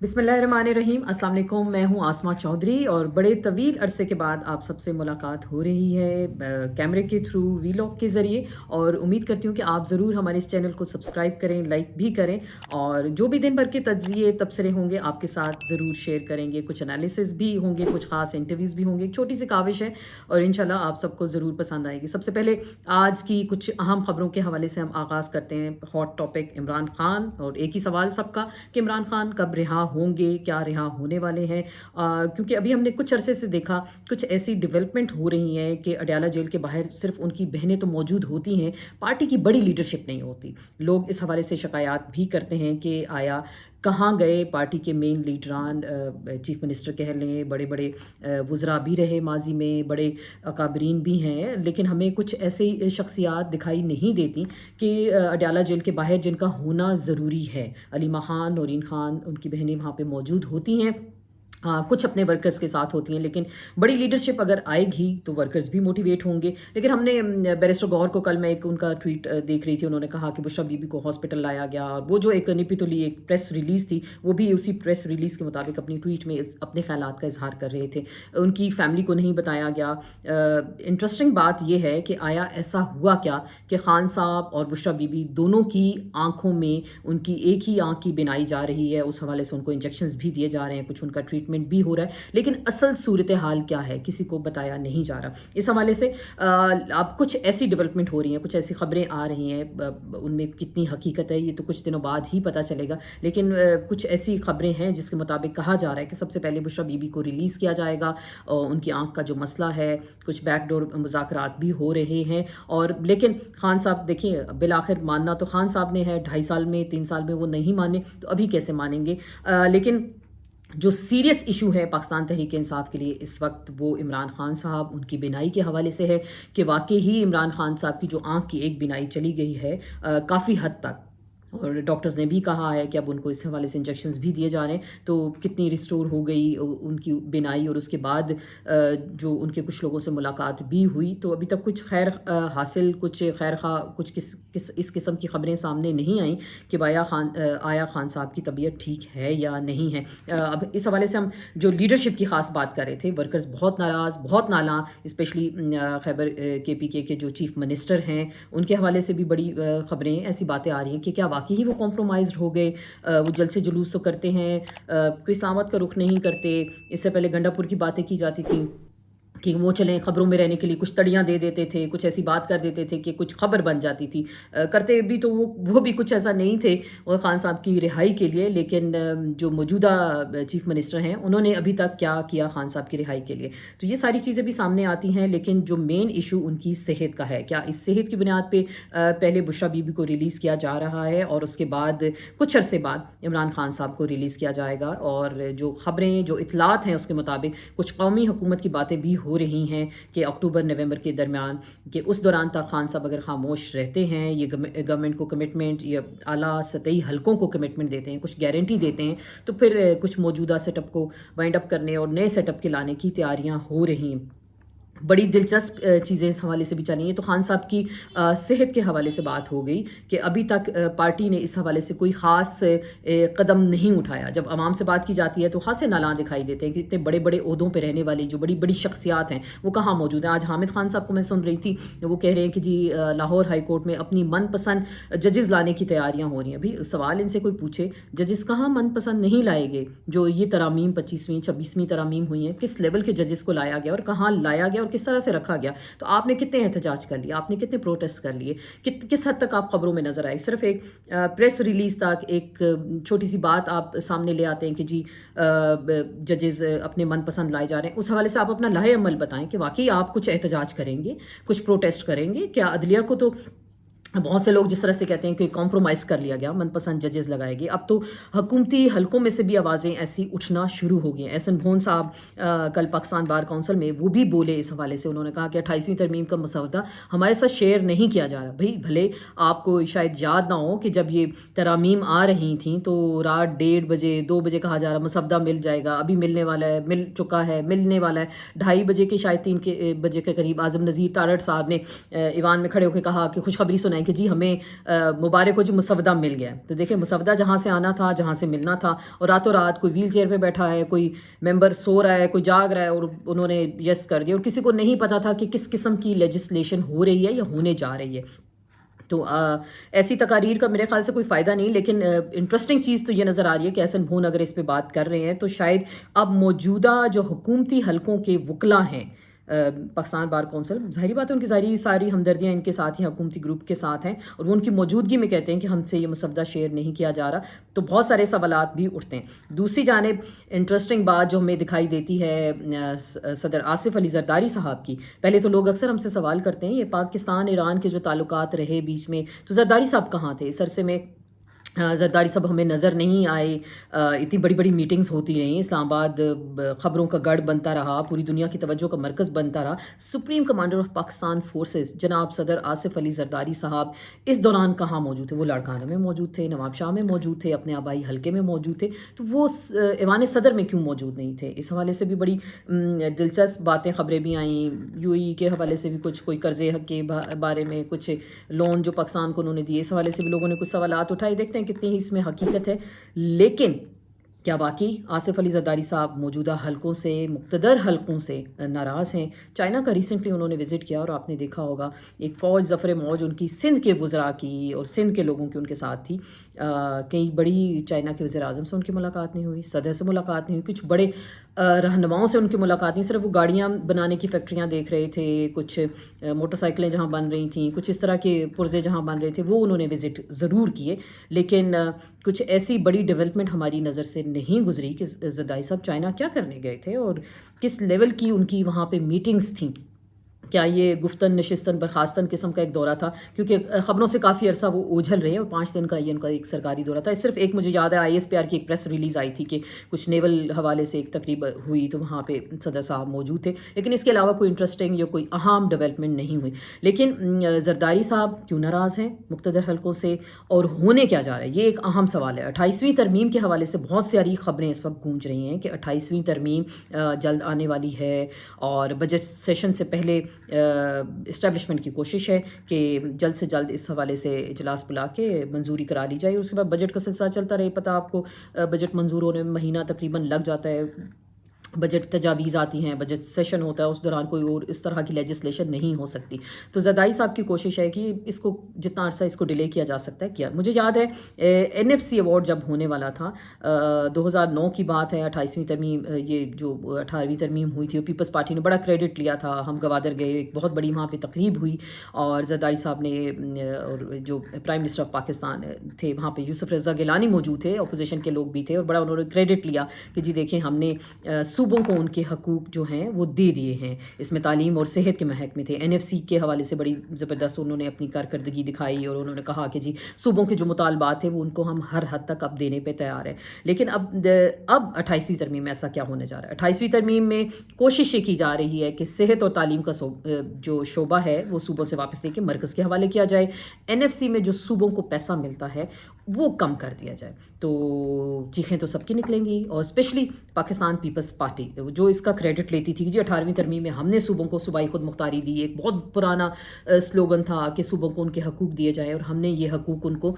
بسم اللہ الرحمن الرحیم۔ السلام علیکم، میں ہوں آسما چودھری اور بڑے طویل عرصے کے بعد آپ سب سے ملاقات ہو رہی ہے کیمرے کے تھرو، ویلاگ کے ذریعے، اور امید کرتی ہوں کہ آپ ضرور ہمارے اس چینل کو سبسکرائب کریں، لائک بھی کریں، اور جو بھی دن بھر کے تجزیے تبصرے ہوں گے آپ کے ساتھ ضرور شیئر کریں گے۔ کچھ انالیسز بھی ہوں گے، کچھ خاص انٹرویوز بھی ہوں گے، ایک چھوٹی سی کاوش ہے اور انشاءاللہ آپ سب کو ضرور پسند آئے گی۔ سب سے پہلے آج کی کچھ اہم خبروں کے حوالے سے ہم آغاز کرتے ہیں۔ ہاٹ ٹاپک عمران خان، اور ایک ہی سوال سب کا کہ عمران خان کب رہا ہوں گے، کیا رہا ہونے والے ہیں، کیونکہ ابھی ہم نے کچھ عرصے سے دیکھا کچھ ایسی ڈیولپمنٹ ہو رہی ہیں کہ اڈیالہ جیل کے باہر صرف ان کی بہنیں تو موجود ہوتی ہیں، پارٹی کی بڑی لیڈرشپ نہیں ہوتی۔ لوگ اس حوالے سے شکایات بھی کرتے ہیں کہ آیا کہاں گئے پارٹی کے مین لیڈران، چیف منسٹر کہہ لیں، بڑے بڑے وزراء بھی رہے ماضی میں، بڑے اکابرین بھی ہیں، لیکن ہمیں کچھ ایسی شخصیات دکھائی نہیں دیتی کہ اڈیالہ جیل کے باہر جن کا ہونا ضروری ہے۔ علیمہ خان، نورین خان، ان کی بہنیں وہاں پہ موجود ہوتی ہیں، کچھ اپنے ورکرز کے ساتھ ہوتی ہیں، لیکن بڑی لیڈرشپ اگر آئے گی تو ورکرز بھی موٹیویٹ ہوں گے۔ لیکن ہم نے بیرسٹر گوہر کو، کل میں ایک ان کا ٹویٹ دیکھ رہی تھی، انہوں نے کہا کہ بشریٰ بی بی کو ہاسپٹل لایا گیا، اور وہ جو ایک نپی تلی ایک پریس ریلیز تھی، وہ بھی اسی پریس ریلیز کے مطابق اپنی ٹویٹ میں اپنے خیالات کا اظہار کر رہے تھے۔ ان کی فیملی کو نہیں بتایا گیا۔ انٹرسٹنگ بات یہ ہے کہ آیا ایسا ہوا کیا کہ خان صاحب اور بشریٰ بی بی دونوں کی آنکھوں میں ان کی ایک ہی آنکھ کی بینائی جا رہی ہے، اس حوالے سے ان کو انجیکشنز بھی دیے جا رہے ہیں، کچھ ان کا ٹریٹمنٹ بھی ہو رہا ہے، لیکن اصل صورتحال کیا ہے کسی کو بتایا نہیں جا رہا۔ اس حوالے سے اب کچھ ایسی ڈیولپمنٹ ہو رہی ہیں، کچھ ایسی خبریں آ رہی ہیں، ان میں کتنی حقیقت ہے یہ تو کچھ دنوں بعد ہی پتہ چلے گا، لیکن کچھ ایسی خبریں ہیں جس کے مطابق کہا جا رہا ہے کہ سب سے پہلے بشریٰ بی بی کو ریلیز کیا جائے گا، اور ان کی آنکھ کا جو مسئلہ ہے، کچھ بیک ڈور مذاکرات بھی ہو رہے ہیں، اور لیکن خان صاحب دیکھیں بالآخر ماننا تو خان صاحب نے ہے، 2.5 سال میں 3 سال میں وہ نہیں مانے تو ابھی کیسے مانیں گے؟ لیکن جو سیریس ایشو ہے پاکستان تحریک انصاف کے لیے اس وقت، وہ عمران خان صاحب ان کی بینائی کے حوالے سے ہے کہ واقعی ہی عمران خان صاحب کی جو آنکھ کی ایک بینائی چلی گئی ہے کافی حد تک، اور ڈاکٹرز نے بھی کہا ہے کہ اب ان کو اس حوالے سے انجیکشنز بھی دیے جا رہے ہیں، تو کتنی ریسٹور ہو گئی ان کی بینائی، اور اس کے بعد جو ان کے کچھ لوگوں سے ملاقات بھی ہوئی تو ابھی تک کچھ خیر حاصل، کچھ خیر خواہ، کچھ اس قسم کی خبریں سامنے نہیں آئیں کہ آیا خان صاحب کی طبیعت ٹھیک ہے یا نہیں ہے۔ اب اس حوالے سے ہم جو لیڈرشپ کی خاص بات کر رہے تھے، ورکرز بہت ناراض، بہت نالاں، اسپیشلی خیبر KPK کے جو چیف منسٹر ہیں ان کے حوالے سے بھی بڑی خبریں ایسی باتیں آ رہی ہیں کہ کیا واقعی ہی وہ کمپرومائزڈ ہو گئے؟ وہ جلسے جلوس تو کرتے ہیں، کوئی اسلام کا رخ نہیں کرتے۔ اس سے پہلے گنڈا پور کی باتیں کی جاتی تھیں کہ وہ چلیں خبروں میں رہنے کے لیے کچھ تڑیاں دے دیتے تھے، کچھ ایسی بات کر دیتے تھے کہ کچھ خبر بن جاتی تھی، کرتے بھی تو وہ بھی کچھ ایسا نہیں تھے اور خان صاحب کی رہائی کے لیے، لیکن جو موجودہ چیف منسٹر ہیں انہوں نے ابھی تک کیا کیا خان صاحب کی رہائی کے لیے؟ تو یہ ساری چیزیں بھی سامنے آتی ہیں، لیکن جو مین ایشو ان کی صحت کا ہے، کیا اس صحت کی بنیاد پہ پہلے بشریٰ بی بی کو ریلیز کیا جا رہا ہے اور اس کے بعد کچھ عرصے بعد عمران خان صاحب کو ریلیز کیا جائے گا؟ اور جو خبریں، جو اطلاعات ہیں اس کے مطابق کچھ قومی حکومت کی باتیں بھی ہو رہی ہیں کہ اکتوبر نومبر کے درمیان، کہ اس دوران تک خان صاحب اگر خاموش رہتے ہیں، یہ گورنمنٹ کو کمٹمنٹ یا اعلیٰ سطحی حلقوں کو کمٹمنٹ دیتے ہیں، کچھ گارنٹی دیتے ہیں، تو پھر کچھ موجودہ سیٹ اپ کو وائنڈ اپ کرنے اور نئے سیٹ اپ کے لانے کی تیاریاں ہو رہی ہیں۔ بڑی دلچسپ چیزیں اس حوالے سے بھی چلی ہیں۔ تو خان صاحب کی صحت کے حوالے سے بات ہو گئی کہ ابھی تک پارٹی نے اس حوالے سے کوئی خاص قدم نہیں اٹھایا۔ جب عوام سے بات کی جاتی ہے تو خاصے نالاں دکھائی دیتے ہیں کہ اتنے بڑے بڑے عہدوں پہ رہنے والی جو بڑی بڑی شخصیات ہیں وہ کہاں موجود ہیں۔ آج حامد خان صاحب کو میں سن رہی تھی، وہ کہہ رہے ہیں کہ جی لاہور ہائی کورٹ میں اپنی من پسند ججز لانے کی تیاریاں ہو رہی ہیں۔ ابھی سوال ان سے کوئی پوچھے ججز کہاں من پسند نہیں لائے گئے؟ جو یہ ترامیم 25ویں 26ویں ترامیم ہوئی ہیں، کس لیول کے ججز کو لایا گیا اور کہاں لایا گیا اور کس طرح سے رکھا گیا؟ تو آپ نے کتنے احتجاج کر لیے، آپ نے کتنے پروٹیسٹ کر لیے، کس حد تک آپ خبروں میں نظر آئے؟ صرف ایک پریس ریلیز تک ایک چھوٹی سی بات آپ سامنے لے آتے ہیں کہ جی ججز اپنے من پسند لائے جا رہے ہیں۔ اس حوالے سے آپ اپنا لاہے عمل بتائیں کہ واقعی آپ کچھ احتجاج کریں گے، کچھ پروٹیسٹ کریں گے کیا؟ عدلیہ کو تو بہت سے لوگ جس طرح سے کہتے ہیں کہ کمپرومائز کر لیا گیا، من پسند ججز لگائے گئے، اب تو حکومتی حلقوں میں سے بھی آوازیں ایسی اٹھنا شروع ہو گئی ہیں۔ احسن بھون صاحب کل پاکستان بار کونسل میں وہ بھی بولے اس حوالے سے، انہوں نے کہا کہ 28ویں ترمیم کا مسودہ ہمارے ساتھ شیئر نہیں کیا جا رہا۔ بھائی بھلے آپ کو شاید یاد نہ ہو کہ جب یہ ترامیم آ رہی تھیں تو رات 1:30 بجے 2 بجے کہا جا رہا مسودہ مل جائے گا، ابھی ملنے والا ہے، مل چکا ہے، ملنے والا ہے۔ 2:30 بجے کے شاید 3 بجے کے قریب اعظم نذیر تارڑ صاحب نے ایوان میں کھڑے ہو کے کہا کہ خوشخبری سنائی سنائیں کہ جی ہمیں مبارک ہو جی مسودہ مل گیا ہے. تو دیکھیں مسودہ جہاں سے آنا تھا, جہاں سے ملنا تھا, اور راتوں رات کوئی ویل چیئر پہ بیٹھا ہے, کوئی ممبر سو رہا ہے, کوئی جاگ رہا ہے, اور انہوں نے یس کر دیا, اور کسی کو نہیں پتا تھا کہ کس قسم کی لیجسلیشن ہو رہی ہے یا ہونے جا رہی ہے. تو ایسی تقاریر کا میرے خیال سے کوئی فائدہ نہیں. لیکن انٹرسٹنگ چیز تو یہ نظر آ رہی ہے کہ احسن بھون اگر اس پہ بات کر رہے ہیں تو شاید اب موجودہ جو حکومتی حلقوں کے وکلاء ہیں, پاکستان بار کونسل, ظاہری بات ہے ان کی ساری ہمدردیاں ان کے ساتھ ہیں, حکومتی گروپ کے ساتھ ہیں, اور وہ ان کی موجودگی میں کہتے ہیں کہ ہم سے یہ مسودہ شیئر نہیں کیا جا رہا. تو بہت سارے سوالات بھی اٹھتے ہیں. دوسری جانب انٹرسٹنگ بات جو ہمیں دکھائی دیتی ہے صدر آصف علی زرداری صاحب کی. پہلے تو لوگ اکثر ہم سے سوال کرتے ہیں یہ پاکستان ایران کے جو تعلقات رہے بیچ میں, تو زرداری صاحب کہاں تھے اس عرصے میں؟ زرداری صاحب ہمیں نظر نہیں آئے. اتنی بڑی بڑی میٹنگز ہوتی رہیں, اسلام آباد خبروں کا گڑھ بنتا رہا, پوری دنیا کی توجہ کا مرکز بنتا رہا. Supreme commander of Pakistan forces جناب صدر آصف علی زرداری صاحب اس دوران کہاں موجود تھے؟ وہ لاڑکانہ میں موجود تھے, نواب شاہ میں موجود تھے, اپنے آبائی حلقے میں موجود تھے. تو وہ ایوان صدر میں کیوں موجود نہیں تھے؟ اس حوالے سے بھی بڑی دلچسپ باتیں, خبریں بھی آئیں. یو اے ای کے حوالے سے بھی کچھ, کوئی قرضے حق کے بارے میں, کچھ لون جو پاکستان کو انہوں نے دیے, اس حوالے سے بھی لوگوں نے کچھ سوالات اٹھائے. دیکھتے ہیں کتنی اس میں حقیقت ہے. لیکن کیا واقعی آصف علی زرداری صاحب موجودہ حلقوں سے, مقتدر حلقوں سے ناراض ہیں؟ چائنا کا ریسنٹلی انہوں نے وزٹ کیا, اور آپ نے دیکھا ہوگا ایک فوج ظفر موج ان کی سندھ کے وزراء کی اور سندھ کے لوگوں کی ان کے ساتھ تھی. کئی بڑی چائنا کے وزیر اعظم سے ان کی ملاقات نہیں ہوئی, صدر سے ملاقات نہیں ہوئی, کچھ بڑے رہنماؤں سے ان کی ملاقات نہیں. صرف وہ گاڑیاں بنانے کی فیکٹریاں دیکھ رہے تھے, کچھ موٹر سائیکلیں جہاں بن رہی تھیں, کچھ اس طرح کے پرزے جہاں بن رہے تھے, وہ انہوں نے وزٹ ضرور کیے. لیکن کچھ ایسی بڑی ڈیولپمنٹ ہماری نظر سے نہیں گزری کہ زرداری صاحب چائنا کیا کرنے گئے تھے اور کس لیول کی ان کی وہاں پہ میٹنگز تھیں. کیا یہ گفتن نشستن برخاستن قسم کا ایک دورہ تھا؟ کیونکہ خبروں سے کافی عرصہ وہ اوجھل رہے ہیں, اور 5 دن کا یہ ان کا ایک سرکاری دورہ تھا. صرف ایک مجھے یاد ہے آئی ایس پی آر کی ایک پریس ریلیز آئی تھی کہ کچھ نیول حوالے سے ایک تقریب ہوئی, تو وہاں پہ صدر صاحب موجود تھے. لیکن اس کے علاوہ کوئی انٹرسٹنگ یا کوئی اہم ڈیولپمنٹ نہیں ہوئی. لیکن زرداری صاحب کیوں ناراض ہیں مقتدر حلقوں سے, اور ہونے کیا جا رہا ہے؟ یہ ایک اہم سوال ہے. 28ویں ترمیم کے حوالے سے بہت ساری خبریں اس وقت گونج رہی ہیں کہ 28ویں ترمیم جلد آنے والی ہے, اور بجٹ سیشن سے پہلے اسٹیبلشمنٹ کی کوشش ہے کہ جلد سے جلد اس حوالے سے اجلاس بلا کے منظوری کرا لی جائے. اس کے بعد بجٹ کا سلسلہ چلتا رہے. پتہ آپ کو بجٹ منظور ہونے میں مہینہ تقریباً لگ جاتا ہے. بجٹ تجاویز آتی ہیں, بجٹ سیشن ہوتا ہے, اس دوران کوئی اور اس طرح کی لیجسلیشن نہیں ہو سکتی. تو زرداری صاحب کی کوشش ہے کہ اس کو جتنا عرصہ اس کو ڈیلے کیا جا سکتا ہے کیا. مجھے یاد ہے NFC ایوارڈ جب ہونے والا تھا 2009 کی بات ہے, 28ویں ترمیم, یہ جو 18ویں ترمیم ہوئی تھی, پیپلز پارٹی نے بڑا کریڈٹ لیا تھا. ہم گوادر گئے, ایک بہت بڑی وہاں پہ تقریب ہوئی, اور زرداری صاحب نے اور جو پرائم منسٹر آف پاکستان تھے وہاں پہ یوسف رضا گیلانی موجود تھے, اپوزیشن کے لوگ بھی تھے, اور بڑا انہوں نے کریڈٹ لیا کہ جی دیکھیں ہم نے صوبوں کو ان کے حقوق جو ہیں وہ دے دیے ہیں. اس میں تعلیم اور صحت کے محکمے تھے. NFC کے حوالے سے بڑی زبردست انہوں نے اپنی کارکردگی دکھائی, اور انہوں نے کہا کہ جی صوبوں کے جو مطالبات ہیں وہ ان کو ہم ہر حد تک اب دینے پہ تیار ہیں. لیکن اب 28ویں ترمیم میں ایسا کیا ہونے جا رہا ہے؟ 28ویں ترمیم میں کوشش یہ کی جا رہی ہے کہ صحت اور تعلیم کا جو شعبہ ہے وہ صوبوں سے واپس لے کے مرکز کے حوالے کیا جائے. NFC میں جو صوبوں کو پیسہ ملتا ہے وہ کم کر دیا جائے. تو چیخیں تو سب کی نکلیں گی, اور اسپیشلی پاکستان پیپلز پارٹی جو اس کا کریڈٹ لیتی تھی کہ جی 18ویں ترمیم میں ہم نے صوبوں کو صوبائی خود مختاری دی. ایک بہت پرانا سلوگن تھا کہ صوبوں کو ان کے حقوق دیے جائیں, اور ہم نے یہ حقوق ان کو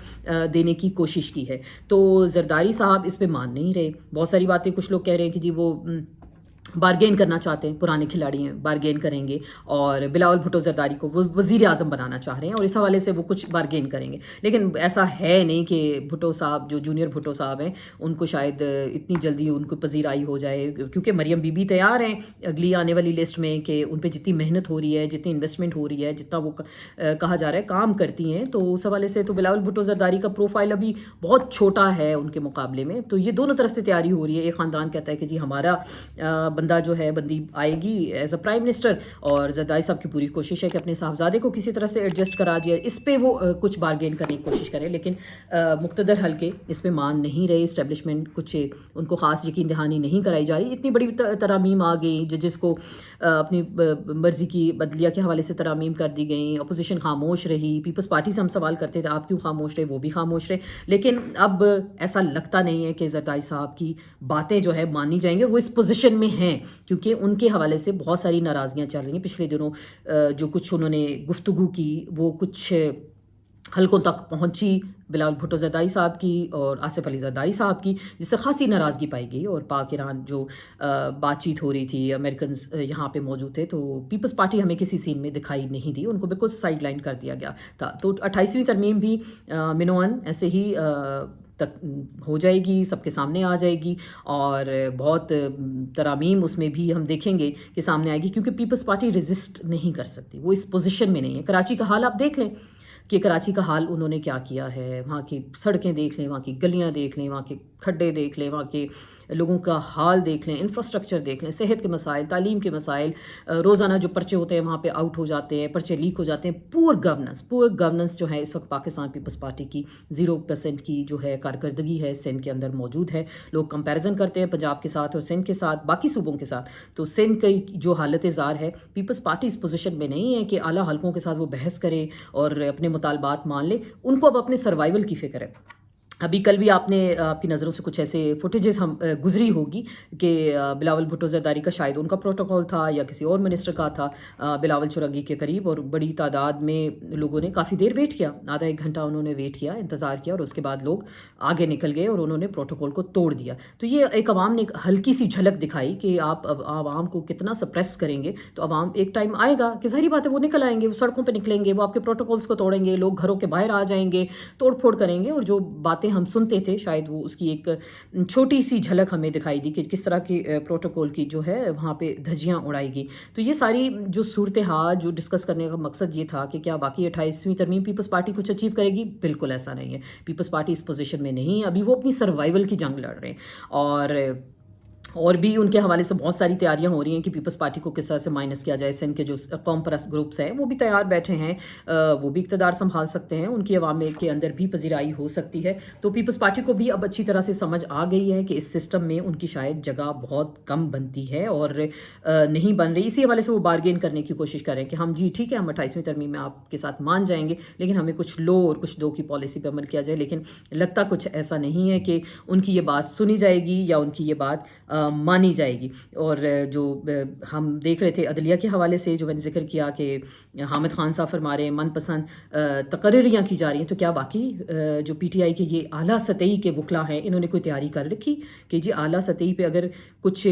دینے کی کوشش کی ہے. تو زرداری صاحب اس پہ مان نہیں رہے. بہت ساری باتیں کچھ لوگ کہہ رہے ہیں کہ جی وہ بارگین کرنا چاہتے ہیں, پرانے کھلاڑی ہیں, بارگین کریں گے, اور بلاول بھٹو زرداری کو وہ وزیر اعظم بنانا چاہ رہے ہیں, اور اس حوالے سے وہ کچھ بارگین کریں گے. لیکن ایسا ہے نہیں کہ بھٹو صاحب جو جونیئر بھٹو صاحب ہیں ان کو شاید اتنی جلدی ان کو پذیرائی ہو جائے, کیونکہ مریم بی بی تیار ہیں اگلی آنے والی لسٹ میں کہ ان پہ جتنی محنت ہو رہی ہے, جتنی انویسٹمنٹ ہو رہی ہے, جتنا وہ کہا جا رہا ہے کام کرتی ہیں, تو اس حوالے سے تو بلاول بھٹو زرداری کا پروفائل ابھی بہت چھوٹا ہے ان کے مقابلے میں. تو یہ دونوں طرف سے تیاری ہو رہی ہے. ایک خاندان کہتا ہے کہ جی ہمارا بندہ جو ہے بندی آئے گی ایز اے پرائم منسٹر, اور زرداری صاحب کی پوری کوشش ہے کہ اپنے صاحبزادے کو کسی طرح سے ایڈجسٹ کرا جائے, اس پہ وہ کچھ بارگین کرنے کی کوشش کریں. لیکن مقتدر حلقے اس پہ مان نہیں رہے. اسٹیبلشمنٹ کچھ ان کو خاص یقین دہانی نہیں کرائی جا رہی. اتنی بڑی ترامیم آ گئی, ججز کو اپنی مرضی کی بدلیہ کے حوالے سے ترامیم کر دی گئیں, اپوزیشن خاموش رہی. پیپلز پارٹی سے ہم سوال کرتے تھے آپ کیوں خاموش رہے, وہ بھی خاموش رہے. لیکن اب ایسا لگتا نہیں ہے کہ زرداری صاحب کی باتیں جو ہے مانی جائیں گے. وہ اس پوزیشن میں ہیں کیونکہ ان کے حوالے سے بہت ساری ناراضگیاں چل رہی ہیں. پچھلے دنوں جو کچھ انہوں نے گفتگو کی وہ کچھ حلقوں تک پہنچی بلاول بھٹو زرداری صاحب کی اور آصف علی زرداری صاحب کی، جس سے خاصی ناراضگی پائی گئی، اور پاک ایران جو بات چیت ہو رہی تھی، امریکنز یہاں پہ موجود تھے، تو پیپلز پارٹی ہمیں کسی سین میں دکھائی نہیں دی، ان کو بالکل سائڈ لائن کر دیا گیا تھا۔ تو 28ویں ترمیم بھی منوان ایسے ہی تک ہو جائے گی، سب کے سامنے آ جائے گی، اور بہت ترامیم اس میں بھی ہم دیکھیں گے کہ سامنے آئے گی، کیونکہ پیپلز پارٹی ریزسٹ نہیں کر سکتی، وہ اس پوزیشن میں نہیں ہے۔ کراچی کا حال آپ دیکھ لیں کہ کراچی کا حال انہوں نے کیا کیا ہے، وہاں کی سڑکیں دیکھ لیں، وہاں کی گلیاں دیکھ لیں، وہاں کے کھڈے دیکھ لیں، وہاں کے لوگوں کا حال دیکھ لیں، انفراسٹرکچر دیکھ لیں، صحت کے مسائل، تعلیم کے مسائل، روزانہ جو پرچے ہوتے ہیں وہاں پہ آؤٹ ہو جاتے ہیں، پرچے لیک ہو جاتے ہیں، پور گورننس جو ہے اس وقت پاکستان پیپلز پارٹی کی 0% کی جو ہے کارکردگی ہے سندھ کے اندر موجود ہے۔ لوگ کمپیریزن کرتے ہیں پنجاب کے ساتھ اور سندھ کے ساتھ، باقی صوبوں کے ساتھ، تو سندھ کی جو حالت زار ہے، پیپلز پارٹی اس پوزیشن میں نہیں ہے کہ اعلیٰ حلقوں کے ساتھ وہ بحث کرے اور اپنے مطالبات مان لے، ان کو اب اپنے سروائیول کی فکر ہے۔ ابھی کل بھی آپ کی نظروں سے کچھ ایسے فوٹیجز ہم گزری ہوگی کہ بلاول بھٹو زرداری کا شاید ان کا پروٹوکول تھا یا کسی اور منسٹر کا تھا بلاول چرنگی کے قریب، اور بڑی تعداد میں لوگوں نے کافی دیر ویٹ کیا، آدھا ایک گھنٹہ انہوں نے ویٹ کیا، انتظار کیا، اور اس کے بعد لوگ آگے نکل گئے اور انہوں نے پروٹوکول کو توڑ دیا۔ تو یہ ایک عوام نے ایک ہلکی سی جھلک دکھائی کہ آپ اب عوام کو کتنا سپریس کریں گے، تو عوام ایک ٹائم آئے گا کہ ظاہری بات ہے وہ نکل آئیں گے، وہ سڑکوں پہ نکلیں گے، وہ آپ کے پروٹوکولز کو توڑیں گے، لوگ گھروں کے باہر آ جائیں گے، توڑ پھوڑ کریں گے، اور جو باتیں ہم سنتے تھے شاید وہ اس کی ایک چھوٹی سی جھلک ہمیں دکھائی دی کہ کس طرح کی پروٹوکول کی جو ہے وہاں پہ دھجیاں اڑائی گئی۔ تو یہ ساری جو صورتحال جو ڈسکس کرنے کا مقصد یہ تھا کہ کیا باقی 28ویں ترمیم پیپلز پارٹی کچھ اچیو کرے گی؟ بالکل ایسا نہیں ہے، پیپلز پارٹی اس پوزیشن میں نہیں ہے، ابھی وہ اپنی سروائیول کی جنگ لڑ رہے ہیں، اور بھی ان کے حوالے سے بہت ساری تیاریاں ہو رہی ہیں کہ پیپلز پارٹی کو کس طرح سے مائنس کیا جائے۔ سندھ کے جو قوم پرست گروپس ہیں وہ بھی تیار بیٹھے ہیں، وہ بھی اقتدار سنبھال سکتے ہیں، ان کی عوام کے اندر بھی پذیرائی ہو سکتی ہے۔ تو پیپلز پارٹی کو بھی اب اچھی طرح سے سمجھ آ گئی ہے کہ اس سسٹم میں ان کی شاید جگہ بہت کم بنتی ہے اور نہیں بن رہی، اسی حوالے سے وہ بارگین کرنے کی کوشش کریں کہ ہم جی ٹھیک ہے، ہم 28ویں ترمیم میں آپ کے ساتھ مان جائیں گے، لیکن ہمیں کچھ لو اور کچھ دو کی پالیسی پہ عمل کیا جائے۔ لیکن لگتا کچھ ایسا نہیں ہے کہ ان کی یہ بات سنی جائے گی یا ان کی یہ بات مانی جائے گی۔ اور جو ہم دیکھ رہے تھے عدلیہ کے حوالے سے، جو میں نے ذکر کیا کہ حامد خان صاحب فرما رہے ہیں من پسند تقرریاں کی جا رہی ہیں، تو کیا باقی جو پی ٹی آئی کے یہ اعلیٰ سطحی کے وکلا ہیں انہوں نے کوئی تیاری کر رکھی کہ جی اعلیٰ سطحی پہ اگر کچھ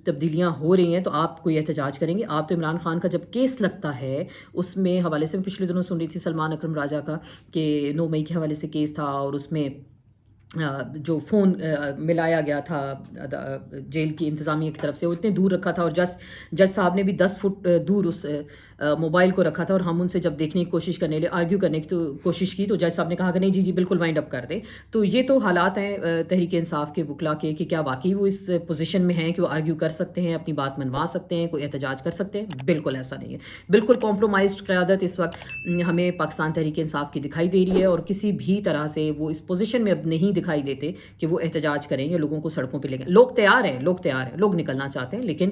تبدیلیاں ہو رہی ہیں تو آپ کوئی احتجاج کریں گے؟ آپ تو عمران خان کا جب کیس لگتا ہے اس میں حوالے سے پچھلے دنوں سن رہی تھی سلمان اکرم راجہ کا کہ 9 مئی کے حوالے سے کیس تھا، اور اس میں جو فون ملایا گیا تھا جیل کی انتظامیہ کی طرف سے، وہ اتنے دور رکھا تھا، اور جج صاحب نے بھی 10 فٹ دور اس موبائل کو رکھا تھا، اور ہم ان سے جب دیکھنے کی کوشش کرنے لے آرگیو کرنے کی کوشش کی تو جج صاحب نے کہا کہ نہیں جی بالکل وائنڈ اپ کر دیں۔ تو یہ تو حالات ہیں تحریک انصاف کے وکلا کے کہ کیا واقعی وہ اس پوزیشن میں ہیں کہ وہ آرگیو کر سکتے ہیں، اپنی بات منوا سکتے ہیں، کوئی احتجاج کر سکتے ہیں؟ بالکل ایسا نہیں ہے، بالکل کمپرومائزڈ قیادت اس وقت ہمیں پاکستان تحریک انصاف کی دکھائی دے رہی ہے، اور کسی بھی طرح سے وہ اس پوزیشن میں اب نہیں دکھائی دیتے کہ وہ احتجاج کریں یا لوگوں کو سڑکوں پہ لے گئے۔ لوگ تیار ہیں، لوگ نکلنا چاہتے ہیں، لیکن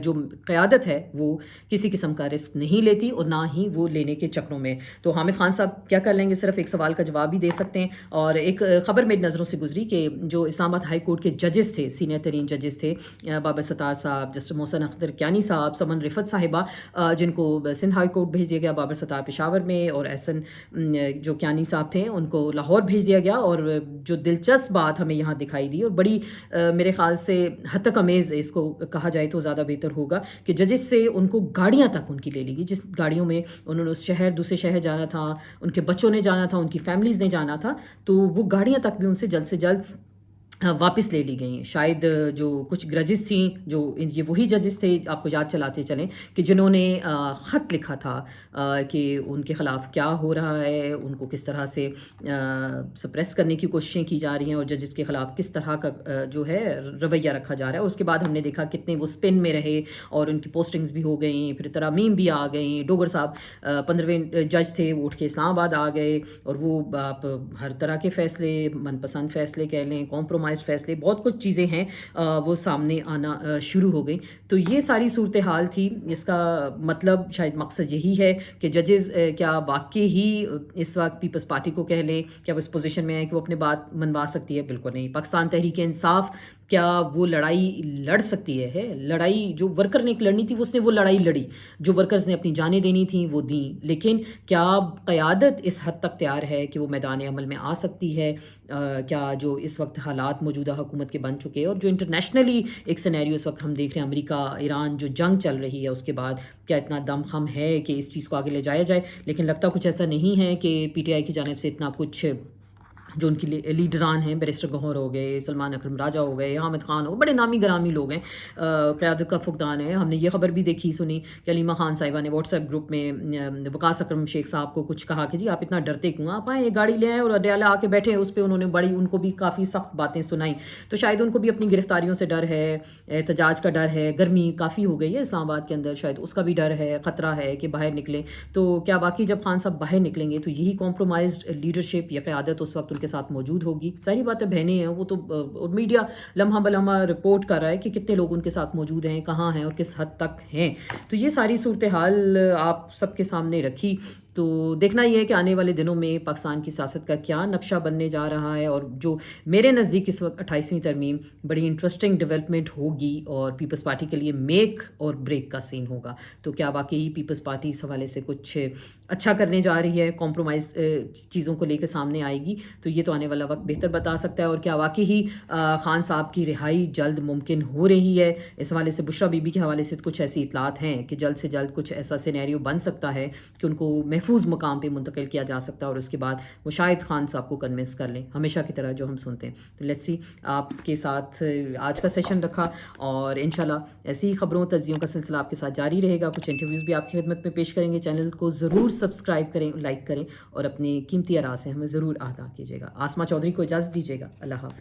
جو قیادت ہے وہ کسی قسم کا رسک نہیں لیتی اور نہ ہی وہ لینے کے چکروں میں۔ تو حامد خان صاحب کیا کر لیں گے؟ صرف ایک سوال کا جواب ہی دے سکتے ہیں۔ اور ایک خبر میری نظروں سے گزری کہ جو اسلام آباد ہائی کورٹ کے ججز تھے، سینئر ترین ججز تھے، بابر ستار صاحب، جسٹس محسن اختر کیانی صاحب، سمن رفت صاحبہ، جن کو سندھ ہائی کورٹ بھیج دیا گیا، بابر ستار پشاور میں اور احسن جو کیانی صاحب تھے ان کو لاہور بھیج دیا گیا۔ اور جو دلچسپ بات ہمیں یہاں دکھائی دی اور بڑی میرے خیال سے حد تک امیز اس کو کہا جائے تو زیادہ بہتر ہوگا کہ ججز سے ان کو گاڑیاں تک ان کی لے لی گئی، جس گاڑیوں میں انہوں نے اس دوسرے شہر جانا تھا، ان کے بچوں نے جانا تھا، ان کی فیملیز نے جانا تھا، تو وہ گاڑیاں تک بھی ان سے جلد واپس لے لی گئیں۔ شاید جو کچھ گرجز تھیں، جو یہ وہی ججز تھے، آپ کو یاد چلاتے چلیں کہ جنہوں نے خط لکھا تھا کہ ان کے خلاف کیا ہو رہا ہے، ان کو کس طرح سے سپریس کرنے کی کوششیں کی جا رہی ہیں اور ججز کے خلاف کس طرح کا جو ہے رویہ رکھا جا رہا ہے۔ اس کے بعد ہم نے دیکھا کتنے وہ سپن میں رہے اور ان کی پوسٹنگز بھی ہو گئیں، پھر ترامیم بھی آ گئیں۔ ڈوگر صاحب 15ویں جج تھے، وہ اٹھ کے اسلام آباد آ گئے، اور وہ آپ ہر طرح کے فیصلے، من پسند فیصلے کہہ لیں، کمپرومائز فیصلے، بہت کچھ چیزیں ہیں وہ سامنے آنا شروع ہو گئی۔ تو یہ ساری صورتحال تھی۔ اس کا مطلب شاید مقصد یہی ہے کہ ججز کیا واقعی ہی اس وقت پیپلز پارٹی کو کہہ لیں کیا وہ اس پوزیشن میں ہے کہ وہ اپنے بات منوا سکتی ہے؟ بالکل نہیں۔ پاکستان تحریک انصاف کیا وہ لڑائی لڑ سکتی ہے؟ لڑائی جو ورکر نے ایک لڑنی تھی اس نے وہ لڑائی لڑی، جو ورکرز نے اپنی جانیں دینی تھیں وہ دیں، لیکن کیا قیادت اس حد تک تیار ہے کہ وہ میدان عمل میں آ سکتی ہے؟ کیا جو اس وقت حالات موجودہ حکومت کے بن چکے اور جو انٹرنیشنلی ایک سینیریو اس وقت ہم دیکھ رہے ہیں، امریکا ایران جو جنگ چل رہی ہے اس کے بعد کیا اتنا دم خم ہے کہ اس چیز کو آگے لے جایا جائے؟ لیکن لگتا کچھ ایسا نہیں ہے کہ پی ٹی آئی کی جانب سے اتنا کچھ، جو ان کی لیڈران ہیں، بیرسٹر گوہر ہو گئے، سلمان اکرم راجہ ہو گئے، حامد خان ہو گئے، بڑے نامی گرامی لوگ ہیں، قیادت کا فقدان ہے۔ ہم نے یہ خبر بھی دیکھی سنی کہ علیمہ خان صاحبہ نے واٹس ایپ گروپ میں وقاص اکرم شیخ صاحب کو کچھ کہا کہ جی آپ اتنا ڈرتے کیوں، آپ آئیں ایک گاڑی لے آئیں اور اڈیالہ آ کے بیٹھے، اس پہ انہوں نے بڑی ان کو بھی کافی سخت باتیں سنائیں۔ تو شاید ان کو بھی اپنی گرفتاریوں سے ڈر ہے، احتجاج کا ڈر ہے، گرمی کافی ہو گئی ہے اسلام آباد کے اندر، شاید اس کا بھی ڈر ہے، خطرہ ہے کہ باہر نکلیں۔ تو کیا باقی جب خان صاحب باہر نکلیں گے تو یہی کمپرومائزڈ لیڈرشپ یا قیادت اس وقت ان کے ساتھ موجود ہوگی؟ ظاہری بات ہے بہنیں ہیں وہ تو، اور میڈیا لمحہ بلمحہ رپورٹ کر رہا ہے کہ کتنے لوگ ان کے ساتھ موجود ہیں، کہاں ہیں اور کس حد تک ہیں۔ تو یہ ساری صورتحال آپ سب کے سامنے رکھی، تو دیکھنا یہ ہے کہ آنے والے دنوں میں پاکستان کی سیاست کا کیا نقشہ بننے جا رہا ہے، اور جو میرے نزدیک اس وقت 28ویں ترمیم بڑی انٹرسٹنگ ڈیولپمنٹ ہوگی اور پیپلز پارٹی کے لیے میک اور بریک کا سین ہوگا۔ تو کیا واقعی پیپلز پارٹی اس حوالے سے کچھ اچھا کرنے جا رہی ہے، کمپرومائز چیزوں کو لے کے سامنے آئے گی؟ تو یہ تو آنے والا وقت بہتر بتا سکتا ہے۔ اور کیا واقعی ہی خان صاحب کی رہائی جلد ممکن ہو رہی ہے؟ اس حوالے سے بشرا بی بی کے حوالے سے کچھ ایسی اطلاعات ہیں کہ جلد سے جلد کچھ ایسا سینیریو بن سکتا ہے کہ ان کو محفوظ مقام پہ منتقل کیا جا سکتا ہے، اور اس کے بعد وہ شاید خان صاحب کو کنونس کر لیں، ہمیشہ کی طرح جو ہم سنتے ہیں۔ تو لیٹس سی، آپ کے ساتھ آج کا سیشن رکھا، اور انشاءاللہ ایسی ہی خبروں تجزیوں کا سلسلہ آپ کے ساتھ جاری رہے گا، کچھ انٹرویوز بھی آپ کی خدمت میں پیش کریں گے۔ چینل کو ضرور سبسکرائب کریں، لائک کریں، اور اپنے قیمتی آراء سے ہمیں ضرور آگاہ کیجیے گا۔ آسمہ چودھری کو اجازت دیجیے گا، اللہ حافظ۔